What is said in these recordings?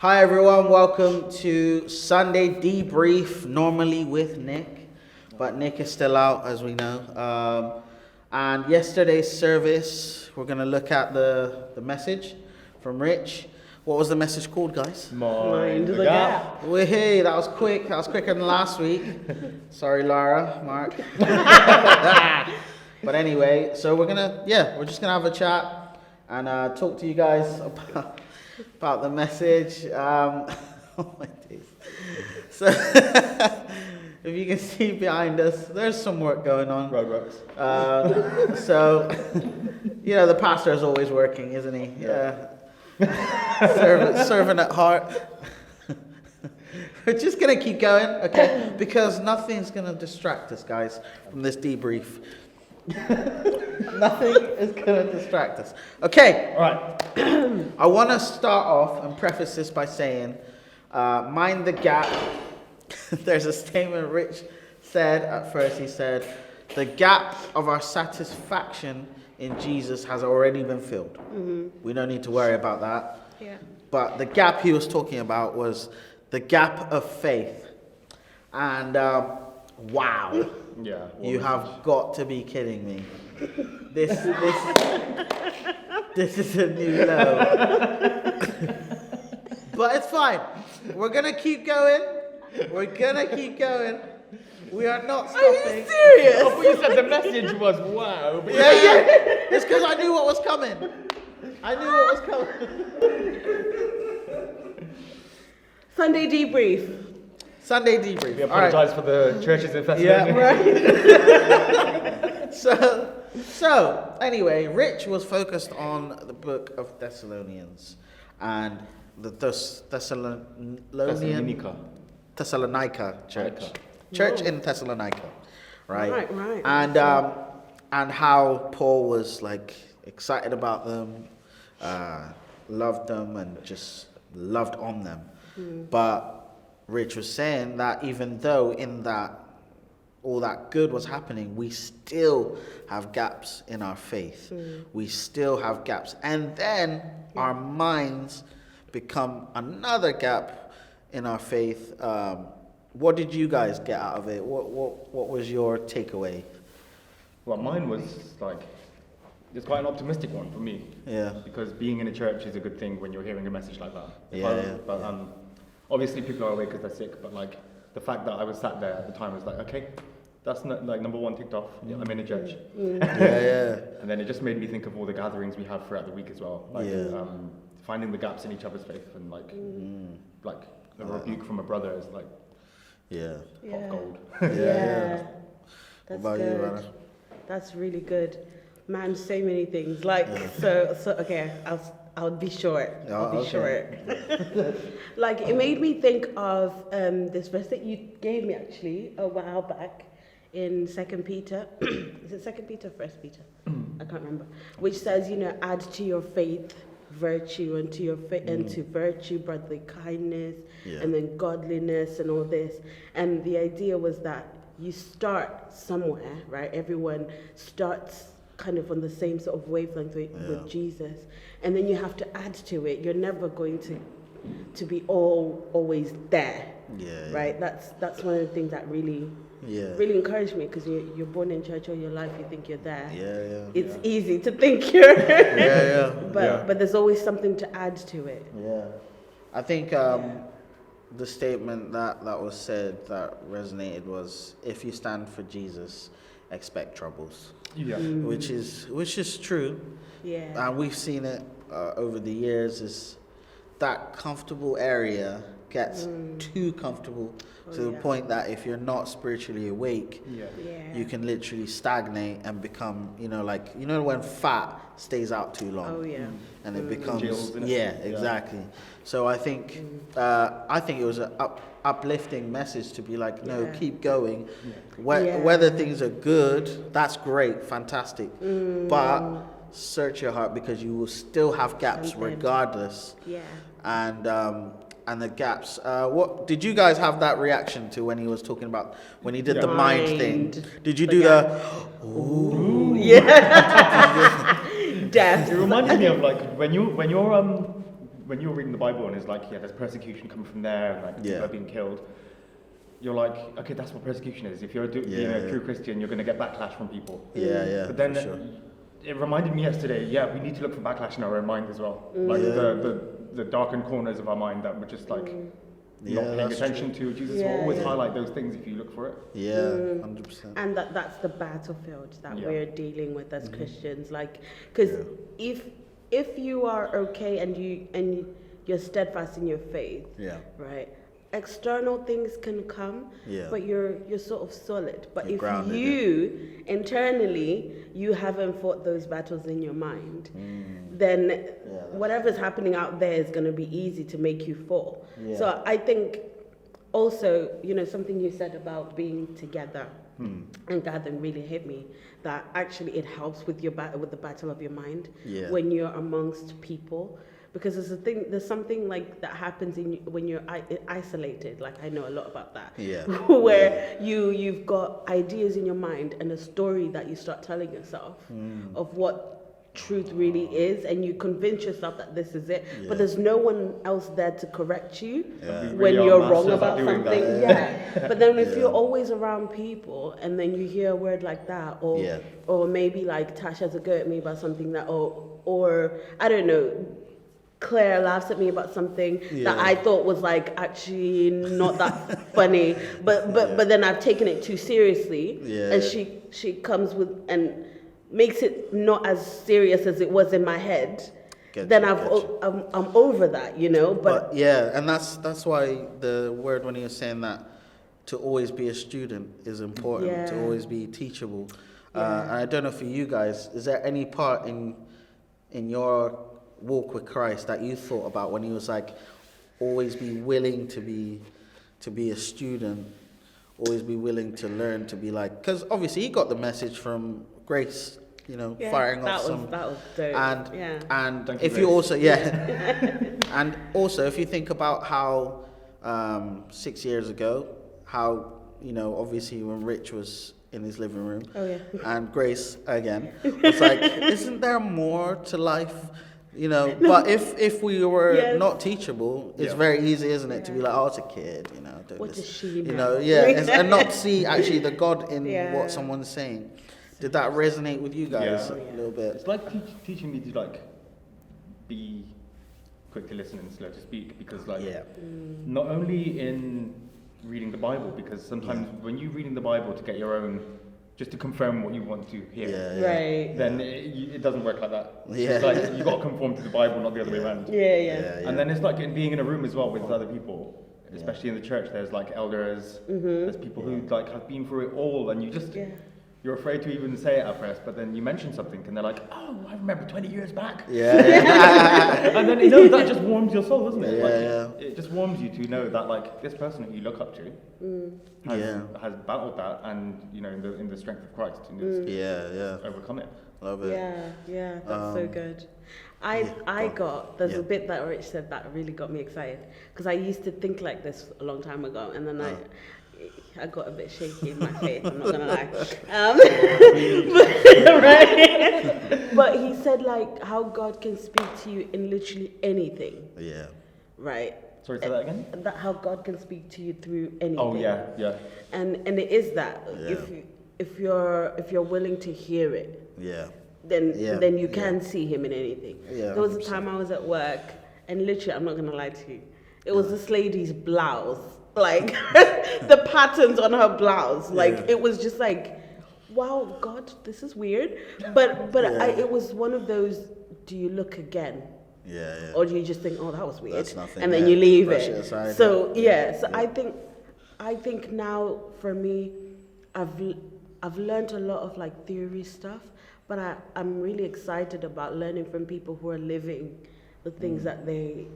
Hi everyone, welcome to Sunday Debrief, normally with Nick, but Nick is still out as we know. And yesterday's service, we're going to look at the message from Rich. What was the message called, guys? Mind the gap. Hey, that was quick. That was quicker than last week. Sorry, Lara, Mark. But anyway, so we're just gonna have a chat and talk to you guys about the message. Oh my days. So, if you can see behind us, there's some work going on. Roadworks. So, the pastor is always working, isn't he? Yeah. Servant at heart. We're just going to keep going, okay? Because nothing's going to distract us, guys, from this debrief. Nothing is going to distract us. Okay. All right. I want to start off and preface this by saying, mind the gap. There's a statement Rich said at first. He said, the gap of our satisfaction in Jesus has already been filled. Mm-hmm. We don't need to worry about that. Yeah. But the gap he was talking about was the gap of faith. And wow. Yeah. You have got to be kidding me. This is a new low. But it's fine. We're going to keep going. We are not stopping. Are you serious? I thought you said the message was wow. But Yeah. It's because I knew what was coming. Sunday Debrief. Sunday Debrief. we apologize for the church's investment. Yeah, right. So anyway, Rich was focused on the book of Thessalonians and the Thessalonica church. Church in Thessalonica, right? Right. And how Paul was like excited about them, loved them, and just loved on them. But Rich was saying that even though in that all that good was happening, we still have gaps in our faith. We still have gaps, and then our minds become another gap in our faith. What did you guys get out of it? What was your takeaway? Well, mine was it's quite an optimistic one for me. Yeah. Because being in a church is a good thing when you're hearing a message like that. But obviously people are away because they're sick. But the fact that I was sat there at the time was okay, that's not, number one ticked off. Yeah, I'm in a church. Yeah. And then it just made me think of all the gatherings we have throughout the week as well. Finding the gaps in each other's faith and a rebuke from a brother is pot of gold. Yeah. What That's about you, good. Rana? That's really good. Man, so many things. So okay, I'll be short. I'll be short. It made me think of this verse that you gave me actually a while back in 2 Peter. Is it 2 Peter or 1 Peter? I can't remember. Which says, add to your faith virtue, and to your and to virtue brotherly kindness, and then godliness and all this. And the idea was that you start somewhere, right? Everyone starts kind of on the same sort of wavelength with Jesus, and then you have to add to it. You're never going to be always there, right? That's one of the things that really encouraged me, because you're born in church all your life, you think you're there. It's easy to think you're but there's always something to add to it. I think the statement that was said that resonated was, if you stand for Jesus, expect troubles. Which is true. And we've seen it over the years. Is that comfortable area gets too comfortable to the point that if you're not spiritually awake, you can literally stagnate and become, when fat stays out too long. And it becomes exactly. So I think it was an uplifting message to be keep going. Whether things are good, that's great, fantastic. But search your heart, because you will still have gaps regardless. And the gaps. What did you guys have that reaction to when he was talking about when he did the mind thing? Did you do the? Ooh. Yeah. Death. It reminded me of when you're when you're reading the Bible and it's like, yeah, there's persecution coming from there, and like people are being killed, you're like, okay, that's what persecution is. If you're a true Christian, you're going to get backlash from people. But then it reminded me yesterday, we need to look for backlash in our own mind as well. Like the darkened corners of our mind that we're just like not paying attention to. Jesus will always highlight those things if you look for it. 100%. And that's the battlefield that we're dealing with as Christians. Like, because if you are okay and you're steadfast in your faith, right? External things can come, but you're sort of solid. But if you internally you haven't fought those battles in your mind, then whatever's happening out there is going to be easy to make you fall. So I think also, something you said about being together and gathering really hit me. That actually it helps with your with the battle of your mind when you're amongst people. Because there's something like that happens when you're isolated. Like I know a lot about that. Where you've got ideas in your mind and a story that you start telling yourself of what truth really is, and you convince yourself that this is it. But there's no one else there to correct you when you're wrong about something. But then if you're always around people and then you hear a word like that, or maybe like Tash has a go at me about something that, or I don't know, Claire laughs at me about something that I thought was like actually not that funny, but then I've taken it too seriously, and she comes with and makes it not as serious as it was in my head. I'm over that, But and that's why the word when you're saying that to always be a student is important, to always be teachable. And I don't know for you guys, is there any part in your walk with Christ that you thought about when he was like, always be willing to be a student, always be willing to learn, to be like, because obviously he got the message from Grace, firing off some. That was dope. And if you also, and also if you think about how 6 years ago, how, obviously when Rich was in his living room, and Grace again was like, isn't there more to life? But if we were not teachable, it's very easy, isn't it, to be like, oh, it's a kid, what does she know? And not see actually the God in what someone's saying. Did that resonate with you guys a little bit? It's like teaching me to like be quick to listen and slow to speak, because not only in reading the Bible, because sometimes when you're reading the Bible to get your own, just to confirm what you want to hear, then it doesn't work like that. It's like you got to conform to the Bible, not the other way around. And then it's like being in a room as well with other people, especially in the church. There's like elders, there's people who like have been through it all, and you just you're afraid to even say it at first, but then you mention something and they're like, oh, I remember 20 years back. And then that just warms your soul, doesn't it? It just warms you to know that like this person who you look up to has battled that, and in the strength of Christ, and just overcome it. Love it. That's so good. There's a bit that Rich said that really got me excited, because I used to think like this a long time ago, and then I got a bit shaky in my faith, I'm not gonna lie. But he said like how God can speak to you in literally anything. Right. Sorry, say that again? That how God can speak to you through anything. Oh yeah. And it is that if you're willing to hear it. Then you can see him in anything. There was a time I was at work, and literally, I'm not gonna lie to you, it was this lady's blouse, like the patterns on her blouse, like it was just like, wow, God, this is weird. But it was one of those, do you look again? Or do you just think, oh, that was weird, that's nothing, and then you leave it? Aside, so I think now for me, I've learned a lot of like theory stuff, but I'm really excited about learning from people who are living the things that they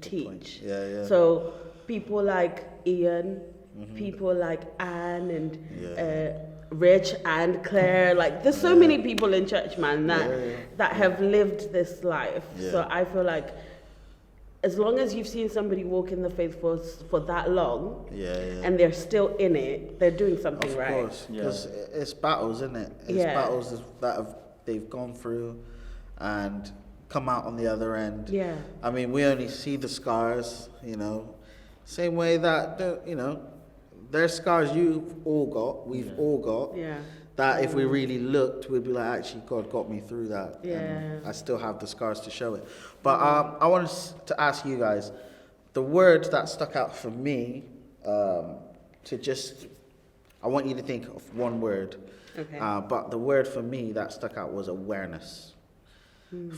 teach. So people like Ian, people like Anne and Rich and Claire, like there's so many people in church, man, that have lived this life. So I feel like as long as you've seen somebody walk in the faith for that long, and they're still in it, they're doing something right. Of course, because it's battles, isn't it? It's battles that they've gone through, and come out on the other end. Yeah. I mean, we only see the scars, same way that, there's scars you've all got, we've all got. Yeah. That if we really looked, we'd be like, actually, God got me through that. Yeah. And I still have the scars to show it. But I wanted to ask you guys, the word that stuck out for me, I want you to think of one word. Okay. But the word for me that stuck out was awareness.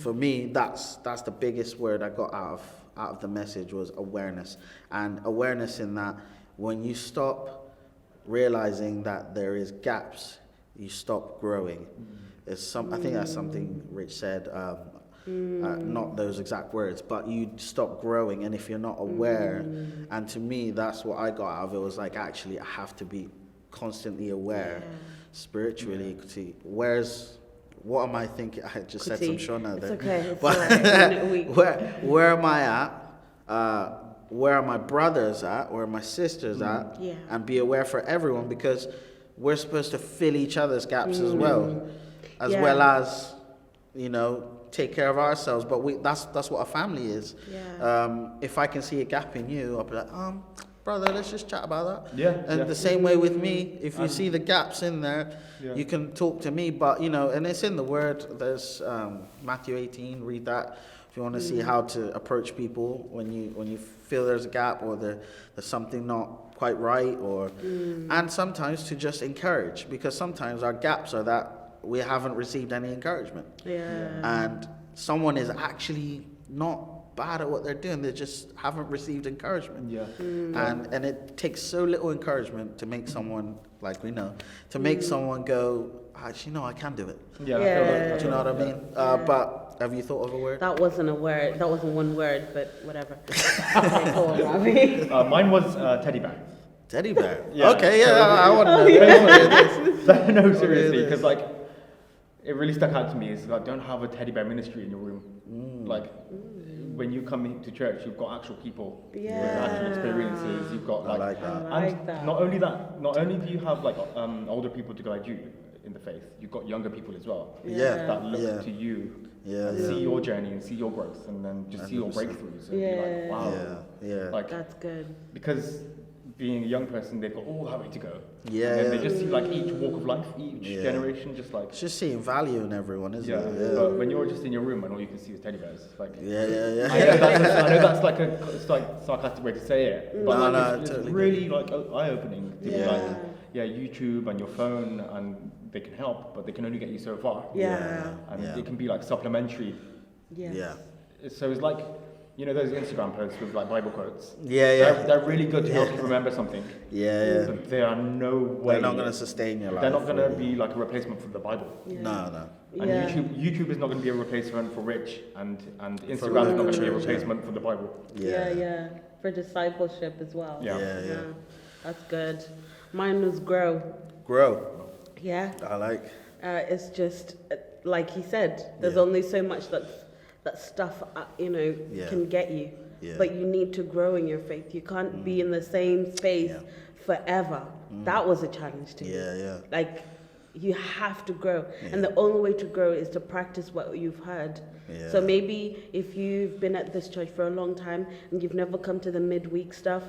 For me, that's the biggest word I got out of the message was awareness. And awareness in that when you stop realizing that there is gaps, you stop growing. I think that's something Rich said, not those exact words, but you stop growing. And if you're not aware, and to me, that's what I got out of it, was like, actually, I have to be constantly aware spiritually. What am I thinking? I just said some shona there. It's okay. It's But where am I at? Where are my brothers at? Where are my sisters at? Yeah. And be aware for everyone, because we're supposed to fill each other's gaps as well as, take care of ourselves. But that's what a family is. Yeah. If I can see a gap in you, I'll be like, brother, let's just chat about that. Yeah. And the same way with me, if you see the gaps in there, you can talk to me. But, and it's in the word. There's Matthew 18, read that. If you want to see how to approach people when you feel there's a gap or there's something not quite right, and sometimes to just encourage, because sometimes our gaps are that we haven't received any encouragement. And someone is actually not bad at what they're doing, they just haven't received encouragement. And it takes so little encouragement to make someone, like we know, to make someone go, actually no, I can do it. Do you know what I mean? But have you thought of a word? That wasn't a word. That wasn't one word, but whatever. Okay, go on, Ravi. Mine was teddy bear. Teddy bear. Yeah. Okay, So I want to know. No, seriously, because it really stuck out to me. Is don't have a teddy bear ministry in your room. When you come to church, you've got actual people with actual experiences. You've got I like that. And not only do you have older people to guide you in the faith, you've got younger people as well. That look to you. See your journey and see your growth, and then just 100%. See your breakthroughs and be like, wow. That's good. Because being a young person, they've got all that way to go. And they just see each walk of life, each generation, it's just seeing value in everyone, isn't it? But when you're just in your room and all you can see is teddy bears, I know that's it's like sarcastic way to say it, but it's totally really eye-opening to be YouTube and your phone, and they can help, but they can only get you so far. And it can be supplementary. So it's like, those Instagram posts with Bible quotes. They're really good to help you remember something. But they are no way. They're not going to sustain your life. They're not going to be a replacement for the Bible. No. And YouTube is not going to be a replacement for Rich, and Instagram is not going to be a replacement for the Bible. For discipleship as well. That's good. Mine was grow. Yeah. I like. It's just like he said. There's only so much that stuff can get you, but you need to grow in your faith. You can't be in the same space forever. That was a challenge to me. You have to grow, and the only way to grow is to practice what you've heard. So maybe if you've been at this church for a long time and you've never come to the midweek stuff,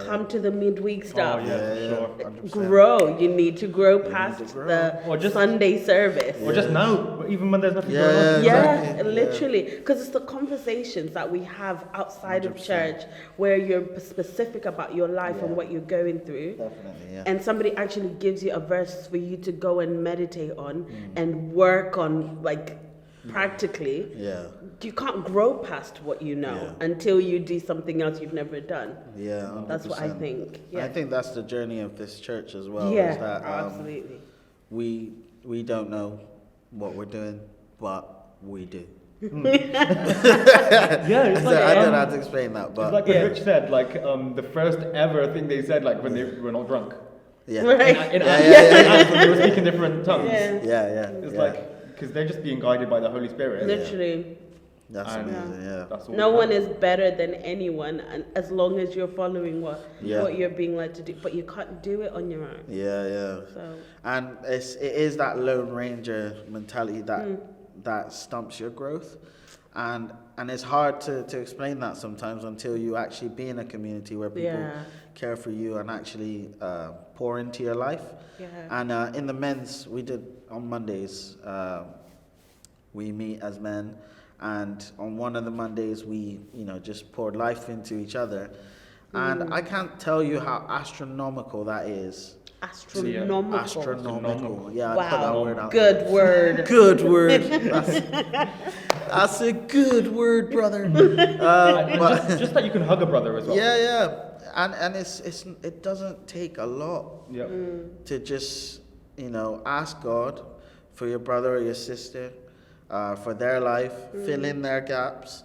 come to the midweek stuff. Sure. Grow. You need to grow past the Sunday service. Or just now, even when there's nothing going on. Literally. Because it's the conversations that we have outside 100%. Of church where you're specific about your life and what you're going through. Definitely, and somebody actually gives you a verse for you to go and meditate on and work on, practically. You can't grow past what you know until you do something else you've never done. 100%. That's what I think. I think that's the journey of this church as well. Yeah, is that, absolutely. We don't know what we're doing, but we do. It's I don't know how to explain that, but it's like what Rich said, the first ever thing they said, when they were not drunk. Right. They were speaking different tongues. It's because they're just being guided by the Holy Spirit. Literally. That's amazing. That's all no one is better than anyone, and as long as you're following what you're being led to do, but you can't do it on your own. So. And it is that Lone Ranger mentality that stumps your growth. and it's hard to explain that sometimes until you actually be in a community where people care for you and actually pour into your life. Yeah. And in the men's, we did on Mondays, we meet as men, and on one of the Mondays we just poured life into each other, and I can't tell you how astronomical that is. Astronomical. Yeah, I put that word out. Good word. Good word. That's a good word, brother. But just that you can hug a brother as well. Yeah. And it doesn't take a lot to just ask God for your brother or your sister, for their life, fill in their gaps,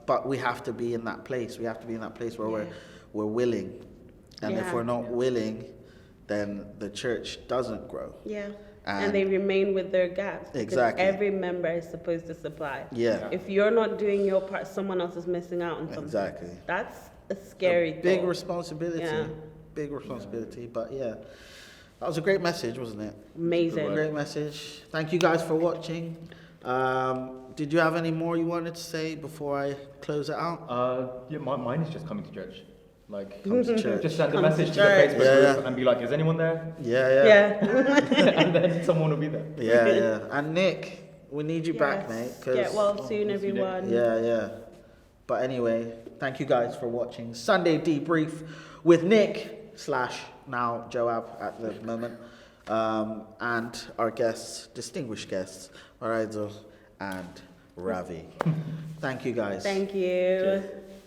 but we have to be in that place. We have to be in that place where we're willing. And if we're not willing, then the church doesn't grow. Yeah. And they remain with their gaps. Exactly. Every member is supposed to supply. Yeah. If you're not doing your part, someone else is missing out on something. Exactly. That's a scary thing. Big responsibility. Yeah. Big responsibility. But yeah, that was a great message, wasn't it? Amazing. Great message. Thank you guys for watching. Did you have any more you wanted to say before I close it out? Mine is just coming to church. Like, come to church. Just send a message to the Facebook group and be like, is anyone there? Yeah. And then someone will be there. Yeah. And Nick, we need you back, mate. Get well soon, everyone. Yeah. But anyway, thank you guys for watching Sunday Debrief with Nick / now Joab at the moment, and our guests, distinguished guests, Vara and Ravi. Thank you guys. Thank you. Cheers.